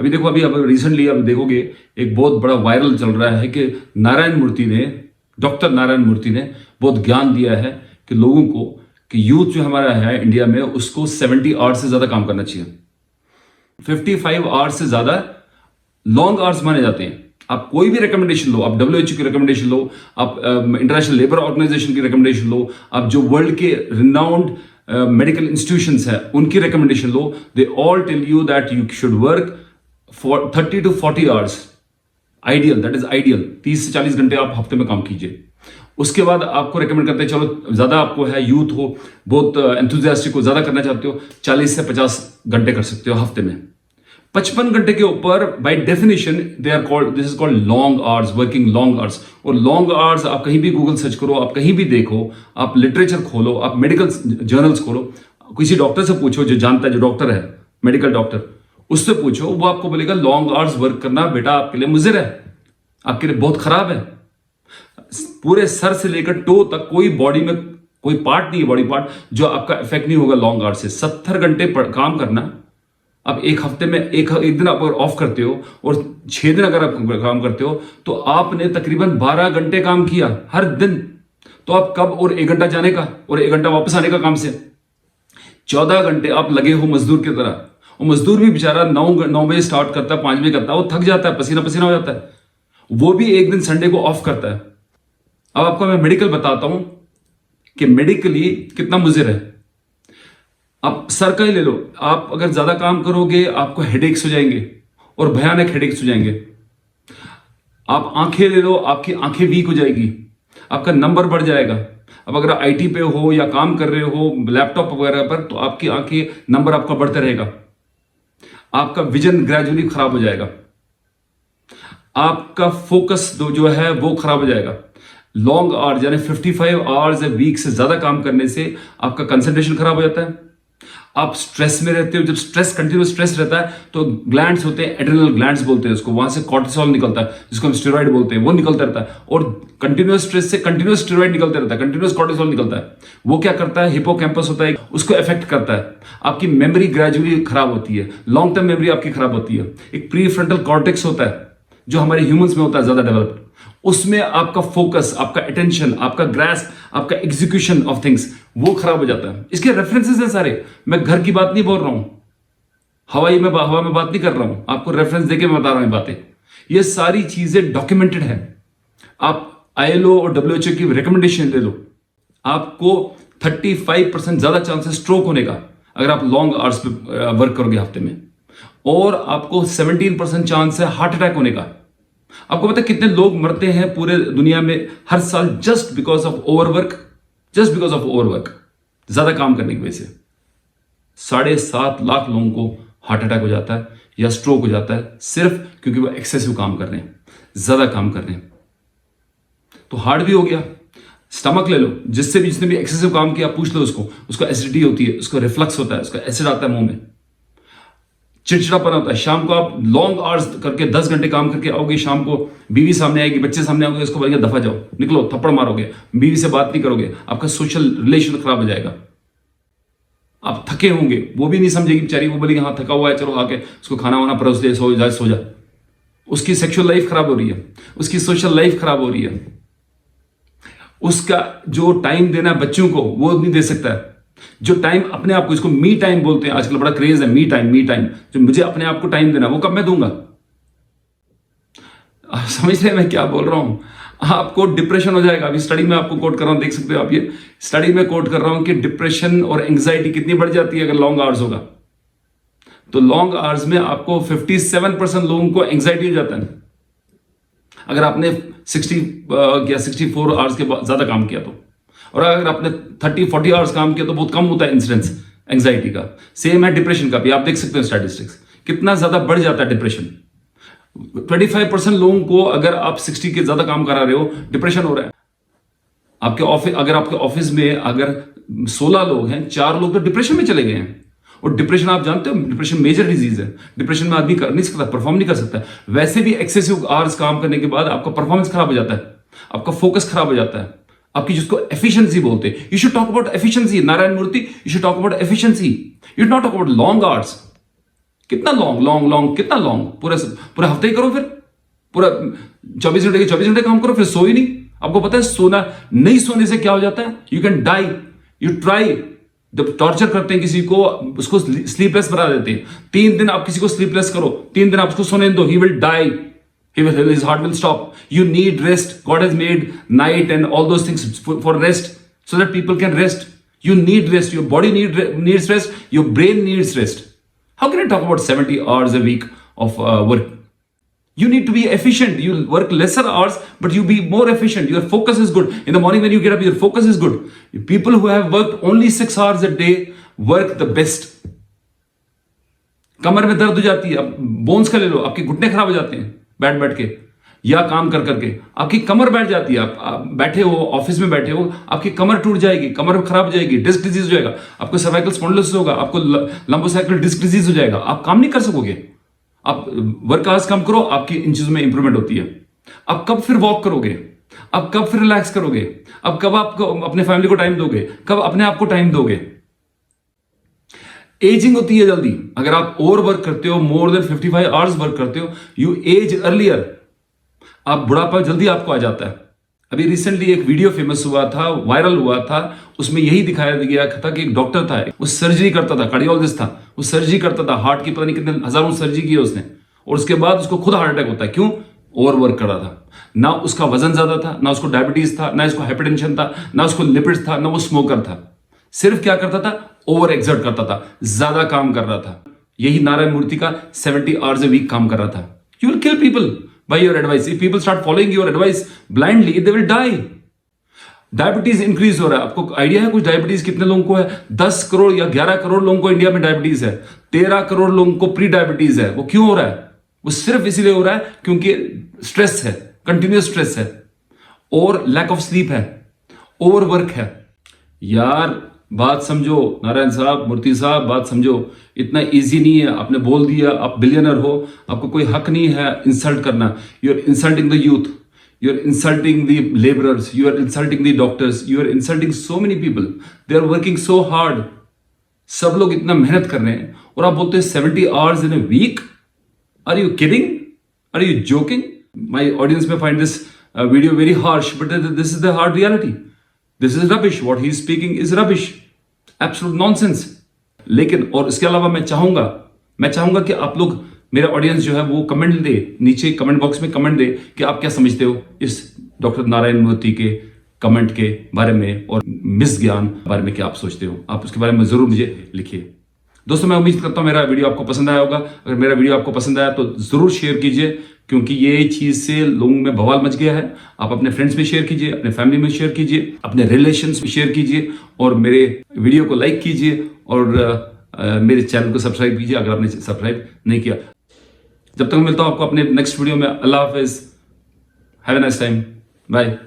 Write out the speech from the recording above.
अभी देखो, अभी अब रिसेंटली आप देखोगे एक बहुत बड़ा वायरल चल रहा है कि डॉक्टर नारायण मूर्ति ने बहुत ज्ञान दिया है कि लोगों को कि यूथ जो हमारा है इंडिया में उसको 70 आवर्स से ज्यादा काम करना चाहिए। 55 आवर्स से ज्यादा लॉन्ग आवर्स माने जाते हैं। आप कोई भी रिकमेंडेशन लो, आप WHO की रिकमेंडेशन लो, आप इंटरनेशनल लेबर ऑर्गेनाइजेशन की रिकमेंडेशन लो, आप जो वर्ल्ड के रिनाउंड मेडिकल इंस्टीट्यूशंस है उनकी रिकमेंडेशन लो, they all tell you that you should work for 30 to 40 hours. Ideal, that is ideal. 30 से 40 घंटे आप हफ्ते में काम कीजिए। उसके बाद आपको रिकमेंड करते हैं, चलो ज्यादा आपको है, यूथ हो, बहुत एंथुजियास्टिक हो, ज्यादा करना चाहते हो, 40 से 50 घंटे कर सकते हो हफ्ते में। 55 घंटे के ऊपर by definition this is called long hours, working long hours. और लॉन्ग आवर्स आप कहीं भी गूगल सर्च करो, आप कहीं भी देखो, आप लिटरेचर खोलो, आप मेडिकल जर्नल्स खोलो, किसी डॉक्टर से पूछो जो जानता है, जो डॉक्टर है, मेडिकल डॉक्टर, उससे पूछो, वो आपको बोलेगा लॉन्ग आवर्स वर्क करना बेटा आपके लिए मुज़िर है, आपके लिए बहुत खराब है। पूरे सर से लेकर टो तक कोई बॉडी में कोई पार्ट नहीं है, बॉडी पार्ट जो आपका इफेक्ट नहीं होगा लॉन्ग आवर्स से। 70 घंटे काम करना, अब एक हफ्ते में एक दिन आप अगर ऑफ करते हो और 6 दिन अगर आप काम करते हो तो आपने तकरीबन 12 घंटे काम किया हर दिन। तो आप कब, और 1 घंटा जाने का और 1 घंटा वापस आने का काम से 14 घंटे आप लगे हो मजदूर की तरह। और मजदूर भी बेचारा 9 बजे स्टार्ट करता है, 5 बजे करता है, वो थक जाता है, पसीना पसीना हो जाता है, वो भी एक दिन संडे को ऑफ करता है। अब आपको मैं मेडिकल बताता हूं कि मेडिकली कितना मुज़िर है। आप सर का ही ले लो, आप अगर ज्यादा काम करोगे आपको हेडेक्स हो जाएंगे और भयानक हेडेक्स हो जाएंगे। आप आंखें ले लो, आपकी आंखें वीक हो जाएगी, आपका नंबर बढ़ जाएगा। अब अगर आईटी पे हो या काम कर रहे हो लैपटॉप वगैरह पर, तो आपकी आंखें नंबर आपका बढ़ता रहेगा, आपका विजन ग्रेजुअली खराब हो जाएगा, आपका फोकस जो है वो खराब हो जाएगा। लॉन्ग आवर्स यानी 55 आवर्स वीक से ज्यादा काम करने से आपका कंसंट्रेशन खराब हो जाता है, आप स्ट्रेस में रहते हो। जब स्ट्रेस, कंटिन्यूस स्ट्रेस रहता है तो ग्लैंड्स होते हैं, एड्रेनल ग्लैंड्स बोलते हैं उसको, वहां से कॉर्टिसोल निकलता है जिसको हम स्टेरॉइड बोलते हैं, वो निकलता रहता है। और कंटिन्यूस स्ट्रेस से कंटिन्यूस स्टेरॉइड निकलता रहता है, कंटिन्यूस कॉर्टिसोल निकलता है। वो क्या करता है, हिपोकैम्पस होता है, उसको इफेक्ट करता है। आपकी मेमोरी ग्रेजुअली खराब होती है, लॉन्ग टर्म मेमोरी आपकी खराब होती है। एक प्री फ्रंटल कॉर्टेक्स होता है जो हमारे ह्यूमंस में होता है ज्यादा डेवलप्ड, उसमें आपका फोकस, आपका अटेंशन, आपका ग्रास्प, आपका एग्जीक्यूशन ऑफ थिंग्स वो खराब हो जाता है। इसके रेफरेंसेस हैं सारे, मैं घर की बात नहीं बोल रहा हूं, हवा में बात नहीं कर रहा हूं, आपको रेफरेंस देके मैं बता रहा हूं बातें। ये सारी चीजें डॉक्यूमेंटेड है। आप ILO और WHO की रिकमेंडेशन ले लो, आपको 35% ज्यादा चांस है स्ट्रोक होने का अगर आप लॉन्ग आवर्स पे वर्क करोगे हफ्ते में, और आपको 17% चांस है हार्ट अटैक होने का। आपको पता है कितने लोग मरते हैं पूरे दुनिया में हर साल जस्ट बिकॉज ऑफ ओवरवर्क, ज्यादा काम करने की वजह से 7.5 लाख लोगों को हार्ट अटैक हो जाता है या स्ट्रोक हो जाता है, सिर्फ क्योंकि वो एक्सेसिव काम कर रहे हैं, ज्यादा काम कर रहे हैं। तो हार्ट भी हो गया, स्टमक ले लो, जिसने भी एक्सेसिव काम किया पूछ लो उसको एसिडिटी होती है, उसको रिफ्लक्स होता है, उसका एसिड आता है मुंह में, चिड़चिड़ापन होता है। शाम को आप लॉन्ग आवर्स करके 10 घंटे काम करके आओगे, शाम को बीवी सामने आएगी, बच्चे सामने आओगे, उसको बोलेंगे दफा जाओ, निकलो, थप्पड़ मारोगे, बीवी से बात नहीं करोगे, आपका सोशल रिलेशन खराब हो जाएगा। आप थके होंगे, वो भी नहीं समझेगी बेचारी, वो बोलेगी हाँ थका हुआ है, चलो आके उसको खाना वाना परोस दे, सो जा। उसकी सेक्सुअल लाइफ खराब हो रही है, उसकी सोशल लाइफ खराब हो रही है, उसका जो टाइम देना बच्चों को वो नहीं दे सकता है। जो टाइम अपने आप को, इसको मी टाइम बोलते हैं, आजकल बड़ा क्रेज है मी टाइम, जो मुझे अपने आप को टाइम देना, वो कब मैं दूंगा? आप समझ रहे हैं मैं क्या बोल रहा हूं? आपको डिप्रेशन हो जाएगा। अभी स्टडी में आपको कोट कर रहा हूं, देख सकते हो आप, ये स्टडी में कोट कर रहा हूं कि डिप्रेशन और एंग्जाइटी कितनी बढ़ जाती है अगर लॉन्ग आवर्स होगा। तो लॉन्ग आवर्स में आपको 57% लोगों को एंग्जाइटी हो जाता है अगर आपने 60 या 64 आवर्स के बाद ज्यादा काम किया तो। और अगर आपने 30-40 आवर्स काम किया तो बहुत कम होता है इंसिडेंस एंग्जाइटी का। सेम है डिप्रेशन का भी, आप देख सकते हो स्टैटिस्टिक्स कितना ज्यादा बढ़ जाता है डिप्रेशन। 25% लोगों को अगर आप 60 के ज्यादा काम करा रहे हो, डिप्रेशन हो रहा है आपके ऑफिस। अगर आपके ऑफिस में अगर 16 लोग हैं, 4 लोग तो डिप्रेशन में चले गए हैं। और डिप्रेशन आप जानते हो, डिप्रेशन मेजर डिजीज है। डिप्रेशन में आदमी कर नहीं सकता, परफॉर्म नहीं कर सकता। वैसे भी एक्सेसिव आवर्स काम करने के बाद आपका परफॉर्मेंस खराब हो जाता है, आपका फोकस खराब हो जाता है, आपकी जिसको एफिशिएंसी बोलते हैं। You should talk about efficiency, Narayan Murthy, you should talk about efficiency, you not talk about long hours. कितना लॉन्ग लॉन्ग लॉन्ग, कितना लॉन्ग? पूरा हफ्ते ही करो, फिर पूरा 24 घंटे के 24 घंटे काम करो, फिर सो ही नहीं। आपको पता है सोना, नहीं सोने से क्या हो जाता है? You can die. You try, जब टॉर्चर करते हैं किसी को, उसको स्लीपलेस बना देते हैं। 3 दिन आप किसी को स्लीपलेस करो, 3 दिन आप उसको सोने दो, he will die, his heart will stop. You need rest. God has made night and all those things for rest, so that people can rest. You need rest. Your body needs rest. Your brain needs rest. How can I talk about 70 hours a week of work? You need to be efficient. You work lesser hours, but you be more efficient. Your focus is good. In the morning when you get up, your focus is good. People who have worked only 6 hours a day work the best. कमर में दर्द हो जाती है, अब bones का ले लो, आपके घुटने खराब हो जाते हैं बैठ के या काम कर करके, आपकी कमर बैठ जाती है। आप बैठे हो, ऑफिस में बैठे हो, आपकी कमर टूट जाएगी, कमर खराब हो जाएगी, डिस्क डिजीज हो जाएगा, आपको सर्वाइकल स्पॉन्डिलोसिस होगा, आपको लंबोसाइकल डिस्क डिजीज हो जाएगा, आप काम नहीं कर सकोगे। आप वर्क आवर्स कम करो, आपकी इन चीजों में इंप्रूवमेंट होती है। अब कब फिर वॉक करोगे? अब कब फिर रिलैक्स करोगे? अब कब आपको अपने फैमिली को टाइम दोगे? कब अपने आप को टाइम दोगे? एजिंग होती है जल्दी। अगर आप ओवर वर्क करते हो, मोर देन 55 आवर्स वर्क करते हो, यू एज अर्लियर। आप बुढ़ापा जल्दी आपको आ जाता है। अभी रिसेंटली एक वीडियो फेमस हुआ था, वायरल हुआ था, उसमें यही दिखाया गया था कि एक डॉक्टर था, वो सर्जरी करता था, कार्डियोलॉजिस्ट था, वो सर्जरी करता था, हार्ट की पता नहीं कितने हजारों सर्जरी की उसने, और उसके बाद उसको खुद हार्ट अटैक होता है। क्यों? ओवर वर्क कर रहा था। ना उसका वजन ज्यादा था, ना उसको डायबिटीज था, ना उसको हाइपरटेंशन था, ना उसको लिपिड्स था, ना वो स्मोकर था। सिर्फ क्या करता था? ओवर एक्सर्ट करता था, ज्यादा काम कर रहा था। यही नारायण मूर्ति का 70 आवर्स a week काम कर रहा था। You will kill people by your advice. If people start following your advice blindly, they will die. Diabetes increase हो रहा है। आपको आइडिया है कुछ डायबिटीज कितने लोगों को है? 10 करोड़ या 11 करोड़ लोगों को इंडिया में डायबिटीज है। 13 करोड़ लोगों को प्री डायबिटीज है। वो क्यों हो रहा है? वो सिर्फ इसीलिए हो रहा है क्योंकि स्ट्रेस है, कंटिन्यूस स्ट्रेस है, और लैक ऑफ स्लीप है, ओवर वर्क है। यार बात समझो, नारायण साहब, मूर्ति साहब, बात समझो। इतना इजी नहीं है। आपने बोल दिया आप बिलियनर हो, आपको कोई हक नहीं है इंसल्ट करना। You are insulting the youth, you are insulting the labourers, you are insulting the doctors, you are insulting so many people. They are working so hard. सब लोग इतना मेहनत कर रहे हैं और आप बोलते हैं 70 hours in a week. Are you kidding? Are you joking? My audience में find this video very harsh, but this is the hard reality. This is rubbish. What he is speaking is rubbish. Absolute nonsense. लेकिन और इसके अलावा मैं चाहूंगा कि आप लोग, मेरा ऑडियंस जो है वो कमेंट दे, नीचे कमेंट बॉक्स में कमेंट दे कि आप क्या समझते हो इस डॉक्टर नारायण मूर्ति के कमेंट के बारे में और मिस ज्ञान बारे में क्या आप सोचते हो। आप उसके बारे में जरूर मुझे लिखिए। दोस्तों मैं उम्मीद करता हूं मेरा वीडियो आपको पसंद आया होगा। अगर मेरा वीडियो आपको पसंद आया तो जरूर शेयर कीजिए, क्योंकि ये चीज से लोगों में बवाल मच गया है। आप अपने फ्रेंड्स में शेयर कीजिए, अपने फैमिली में शेयर कीजिए, अपने रिलेशंस में शेयर कीजिए, और मेरे वीडियो को लाइक कीजिए, और मेरे चैनल को सब्सक्राइब कीजिए अगर आपने सब्सक्राइब नहीं किया। जब तक मिलता हूं आपको अपने नेक्स्ट वीडियो में। अल्लाह हाफिज, have a nice time, bye.